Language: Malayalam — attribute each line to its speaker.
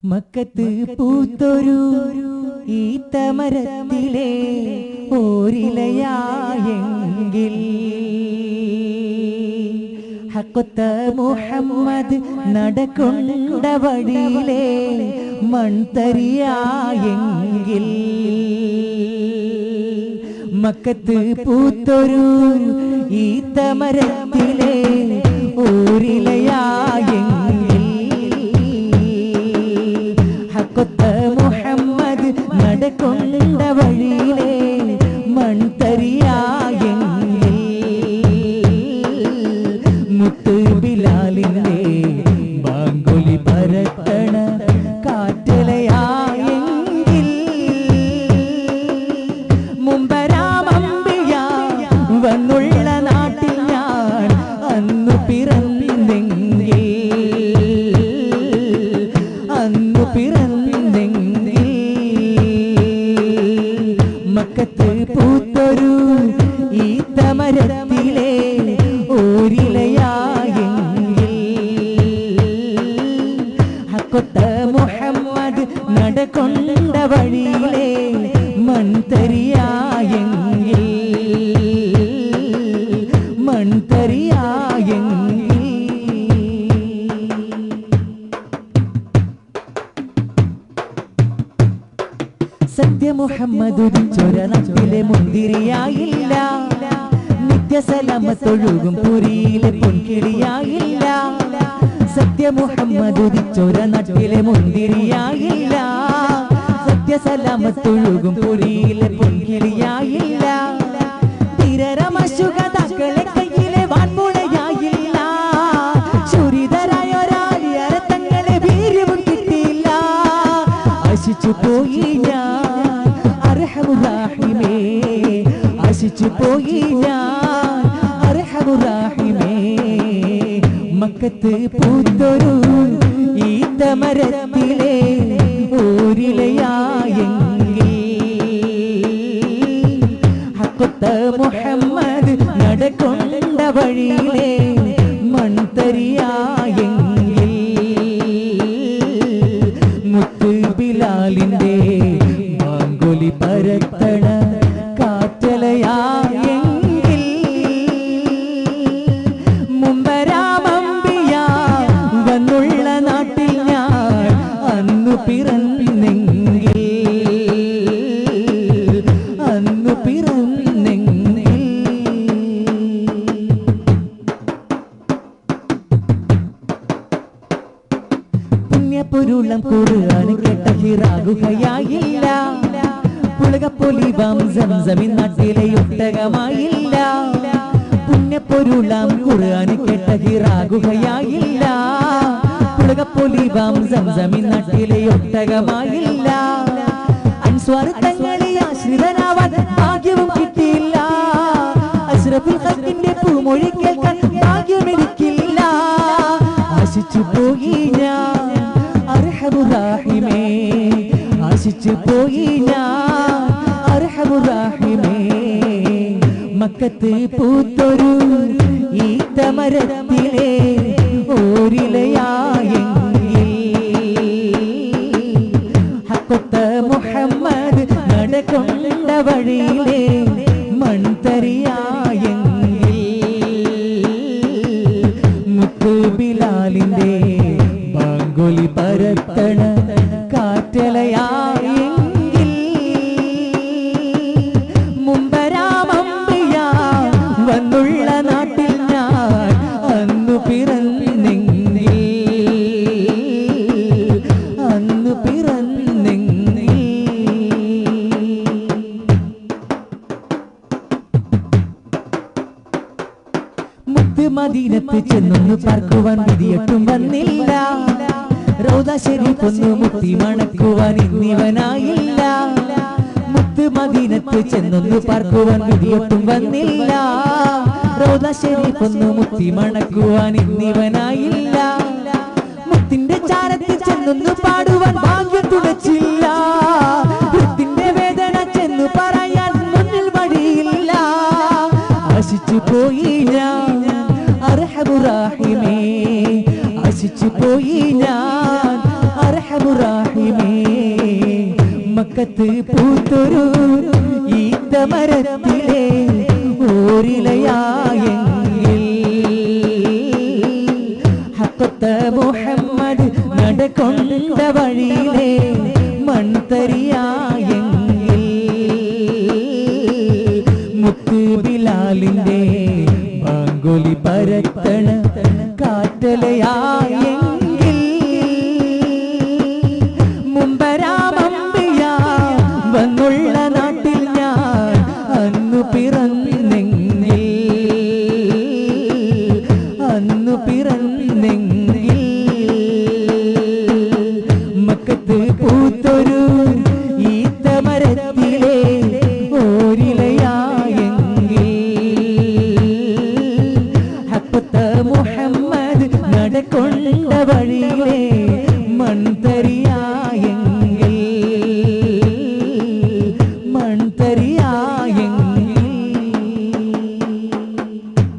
Speaker 1: മക്കത്ത് പൂത്തൊരു ഈത്തമരത്തിലെ ഓരിലയായെങ്കിൽ ഹഖത്ത മുഹമ്മദ് നടക്കൊണ്ട വഴിയിലെ മൺതരിയായെങ്കിൽ മക്കത്ത് പൂത്തൊരു ഈത്തമരത്തിലെ ഓരിലയായെങ്കിൽ ഹഖത്ത മുഹമ്മദ് നടക്കൊണ്ട വഴിയിലെ മൺതരിയായെങ്കിൽ മുത്ത് ബിലാലിന്റെ ബാങ്കുലി പരത്തണ കാറ്റലയായെങ്കിൽ മുമ്പരാമമ്പിയ വന്നുള്ള നാട്ടിൽ ഞാൻ അന്നു പിറന്നെങ്കിൽ മക്കത്ത് പൂത്തൊരു ഈത്തമരത്തിലെ ഓരിലയായെങ്കിൽ ഹഖത്ത മുഹമ്മദ് നടക്കൊണ്ട വഴിയിലെ മൺതരിയായെങ്കിൽ സത്യ മുഹമ്മദ് ഉദിച്ചൊര നാട്ടിലെ മുന്തിരിയായില്ല, നിത്യസലാമത്തൊഴുകും പുരിയിലെ പൊൻകിളിയായില്ല. സത്യ മുഹമ്മദ് ഉദിച്ചൊര നാട്ടിലെ മുന്തിരിയായില്ല, സത്യസലാമത്തൊഴുകും പുരിയിലെ പൊൻകിളിയായില്ല. തിരരമശുകതാക്കളെ കയ്യിലെ വാൻമുളയായില്ല, ശുരിതരായൊരാലിയരത്തങ്ങളെ വീര്യവും കിട്ടിയില്ല. ആശിച്ചു പോയി ഞാൻ അർഹമുറാഹിമേ, ആശിച്ചു പോയി ഞാൻ അർഹമുറാഹിമേ. മക്കത്ത് പൂത്തൊരു ഈത്തമരത്തിലെ ഓരിലയായെങ്കിൽ ഹഖത്ത മുഹമ്മദ് നടക്കൊണ്ട വഴിയിലെ മൺതരിയായെങ്കിൽ മുത്ത് ബിലാലിന്റെ ബാങ്കുലി പരത്തണ കാറ്റലയായെങ്കിൽ മുമ്പരാമമ്പിയ വന്നുള്ള നാട്ടിൽ ഞാൻ അന്നു പിറന്നെങ്കിൽ പുണ്യപൊരുളം ഖുർആൻ കേട്ട ഹിറാകുകയായില്ല, പുളകപ്പൊലിവാം സംസമിൻ നാട്ടിലെ ഒട്ടകമായില്ല. പുണ്യപൊരുളം ഖുർആൻ കേട്ട ഹിറാകുകയായില്ല, പുളകപ്പൊലിവാം സംസമിൻ നാട്ടിലെ ഒട്ടകമായില്ല. അൻസ്വാർ തങ്ങളെ ആശ്രിതനാവാൻ ഭാഗ്യവും കിട്ടിയില്ല, അഷ്റഫുൽ ഖൽഖിന്റെ പൂമൊഴി കേൾക്കാൻ ഭാഗ്യമെനിക്കില്ല. ആശിച്ചു പോയി ഞാൻ അർഹമുറാഹിമേ, ആശിച്ചു പോയി ഞാൻ അർഹമുറാഹിമേ. മക്കത്ത് പൂത്തൊരു ഈത്തമരത്തിലെ ഓരിലയായെങ്കിൽ ഹഖത്ത മുഹമ്മദ് നടക്കൊണ്ട വഴിയിലെ മൺതരിയായെങ്കിൽ മുത്ത് ബിലാലിന്റെ ബാങ്കുലി പരത്തണ കാറ്റലയായെങ്കിൽ മുമ്പരാമമ്പിയ വന്നുള്ള നാട്ടിൽ ഞാൻ അന്നു പിറന്നെങ്കിൽ മുത്ത് മദീനത്ത് ചെന്നൊന്നു പാർക്കുവാൻ വിധിയൊട്ടും വന്നില്ല, റൗദ ശരീഫൊന്നു മുത്തി മണക്കുവാൻ ഇന്നിവനായില്ല. മുത്ത് മദീനത്ത് ചെന്നൊന്നു പാർക്കുവാൻ വിധിയൊട്ടും വന്നില്ല, റൗദ ശരീഫൊന്നു മുത്തി മണക്കുവാൻ ഇന്നിവനായില്ല. മുത്തിന്റെ ചാരത്തിൽ ചെന്നൊന്നു പാടുവാൻ ഭാഗ്യം തുണച്ചില്ല, വൃത്തിന്റെ വേദന ചെന്നു പറയാൻ മുന്നിൽ വഴിയില്ല. ആശിച്ചു പോയി ഞാൻ അർഹമുറാഹിമേ, ആശിച്ചു പോയി ഞാൻ അർഹമുറാഹിമേ. മക്കത്ത് പൂത്തൊരു ഈത്തമരത്തിലെ ഓരിലയായെങ്കിൽ ഹഖത്ത മുഹമ്മദ് നടകൊണ്ട വഴിയിലെ മൺതരിയായെങ്കിൽ മുത്ത് ബിലാലിന്റെ ബാങ്കുലി പരത്തണ കാറ്റലയായെങ്കിൽ